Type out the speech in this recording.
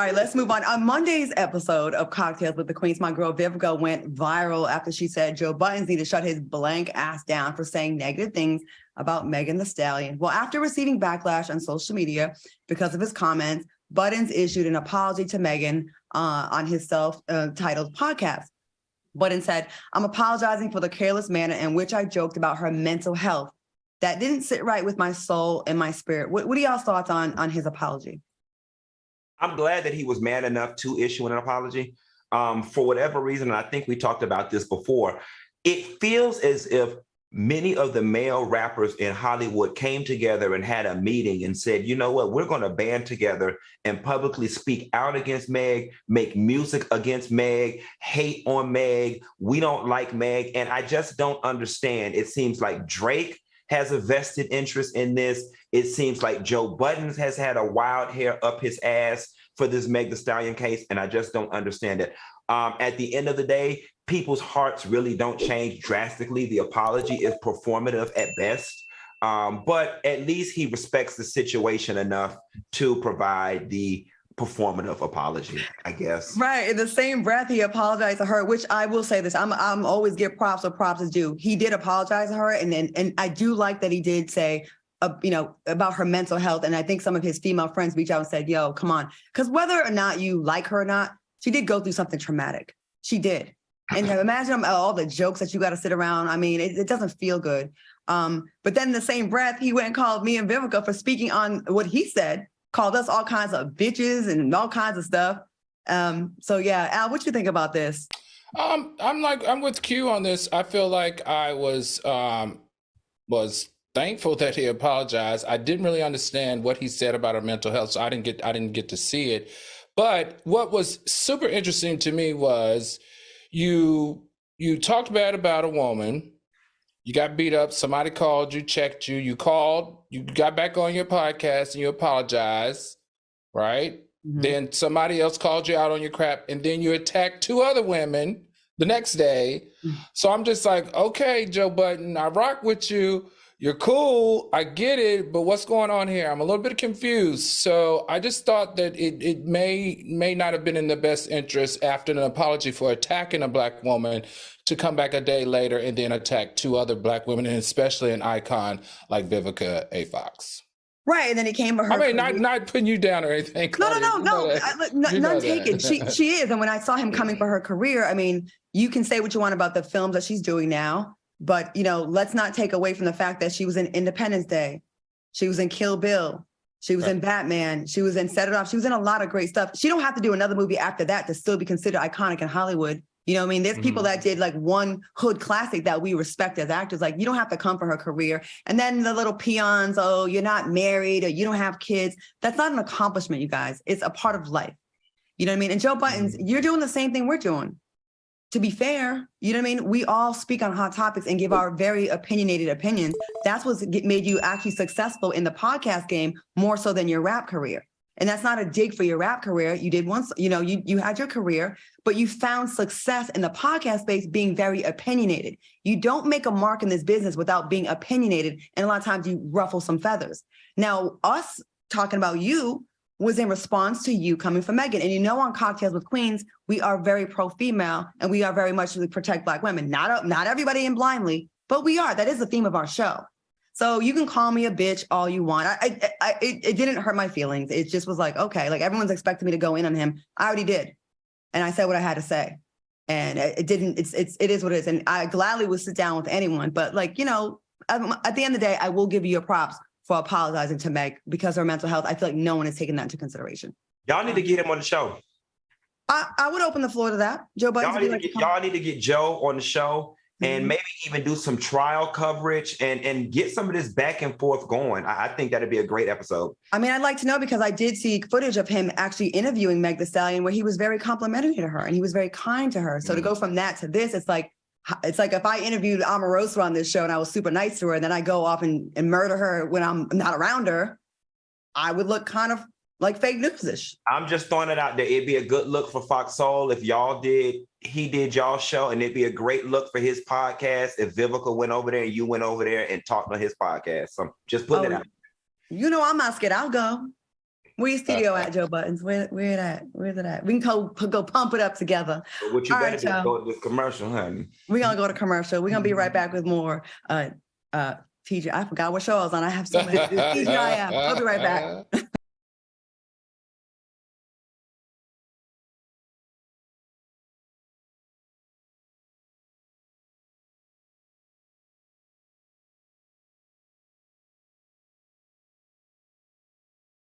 All right, let's move on. On Monday's episode of Cocktails with the Queens, my girl Vivica went viral after she said Joe Budden needs to shut his blank ass down for saying negative things about Megan Thee Stallion. Well, after receiving backlash on social media because of his comments, Budden issued an apology to Megan on his self-titled podcast. Budden said, "I'm apologizing for the careless manner in which I joked about her mental health. That didn't sit right with my soul and my spirit." What are y'all's thoughts on his apology? I'm glad that he was man enough to issue an apology. For whatever reason, and I think we talked about this before, it feels as if many of the male rappers in Hollywood came together and had a meeting and said, you know what, we're going to band together and publicly speak out against Meg, make music against Meg, hate on Meg. We don't like Meg. And I just don't understand. It seems like Drake has a vested interest in this. It seems like Joe Budden has had a wild hair up his ass for this Meg Thee Stallion case, and I just don't understand it. At the end of the day, people's hearts really don't change drastically. The apology is performative at best, but at least he respects the situation enough to provide the performative apology, I guess. Right. In the same breath, he apologized to her, which I will say this, I'm always give props where props is due. He did apologize to her. And I do like that he did say, about her mental health. And I think some of his female friends reached out and said, yo, come on. Because whether or not you like her or not, she did go through something traumatic. She did. And imagine all the jokes that you got to sit around. I mean, it doesn't feel good. But then in the same breath, he went and called me and Vivica for speaking on what he said, called us all kinds of bitches and all kinds of stuff. So yeah, Al, what you think about this? I'm with Q on this. I feel like I was thankful that he apologized. I didn't really understand what he said about her mental health, so I didn't get to see it. But what was super interesting to me was you talked bad about a woman. You got beat up. Somebody called you, checked you. You called. You got back on your podcast and you apologized, right? Mm-hmm. Then somebody else called you out on your crap, and then you attacked two other women the next day. Mm-hmm. So I'm just like, okay, Joe Budden, I rock with you. You're cool. I get it. But what's going on here? I'm a little bit confused. So I just thought that it may not have been in the best interest after an apology for attacking a Black woman to come back a day later and then attack two other Black women, and especially an icon like Vivica A. Fox. Right, and then he came for her. I mean, not putting you down or anything. Claudia. No. None taken. She is, and when I saw him coming for her career, I mean, you can say what you want about the films that she's doing now, but let's not take away from the fact that she was in Independence Day, she was in Kill Bill, she was in Batman, she was in Set It Off, she was in a lot of great stuff. She don't have to do another movie after that to still be considered iconic in Hollywood. You know what I mean? There's people that did like one hood classic that we respect as actors. Like, you don't have to come for her career. And then the little peons, oh, you're not married or you don't have kids. That's not an accomplishment, you guys. It's a part of life. You know what I mean? And Joe Budden, you're doing the same thing we're doing. To be fair, you know what I mean? We all speak on hot topics and give our very opinionated opinions. That's what's made you actually successful in the podcast game more so than your rap career. And that's not a dig for your rap career. You did once, you had your career, but you found success in the podcast space being very opinionated. You don't make a mark in this business without being opinionated. And a lot of times you ruffle some feathers. Now, us talking about you was in response to you coming from Megan. And on Cocktails with Queens, we are very pro-female and we are very much to protect Black women. Not everybody in blindly, but we are. That is the theme of our show. So you can call me a bitch all you want. It didn't hurt my feelings. It just was like, okay, like everyone's expecting me to go in on him. I already did. And I said what I had to say. And it is what it is. And I gladly would sit down with anyone. But at the end of the day, I will give you your props for apologizing to Meg because of her mental health. I feel like no one is taking that into consideration. Y'all need to get him on the show. I would open the floor to that. Joe Budden. Y'all need to get Joe on the show. And maybe even do some trial coverage and get some of this back and forth going. I think that'd be a great episode. I mean, I'd like to know because I did see footage of him actually interviewing Meg Thee Stallion where he was very complimentary to her and he was very kind to her. So to go from that to this, it's like if I interviewed Omarosa on this show and I was super nice to her and then I go off and murder her when I'm not around her, I would look kind of like fake news-ish. I'm just throwing it out there. It'd be a good look for FOXSOUL if he did y'all show, and it'd be a great look for his podcast if Vivica went over there and you went over there and talked on his podcast. So just putting it out. I'm not scared. I'll go. Where your studio at, Joe Buttons? Where it at? Where's it at? We can go pump it up together. But what you All better right, do is y'all. go to this commercial, honey. We're gonna go to commercial. We're gonna be right back with more TJ. I forgot what show I was on. I have so many TGIF. We'll be right back.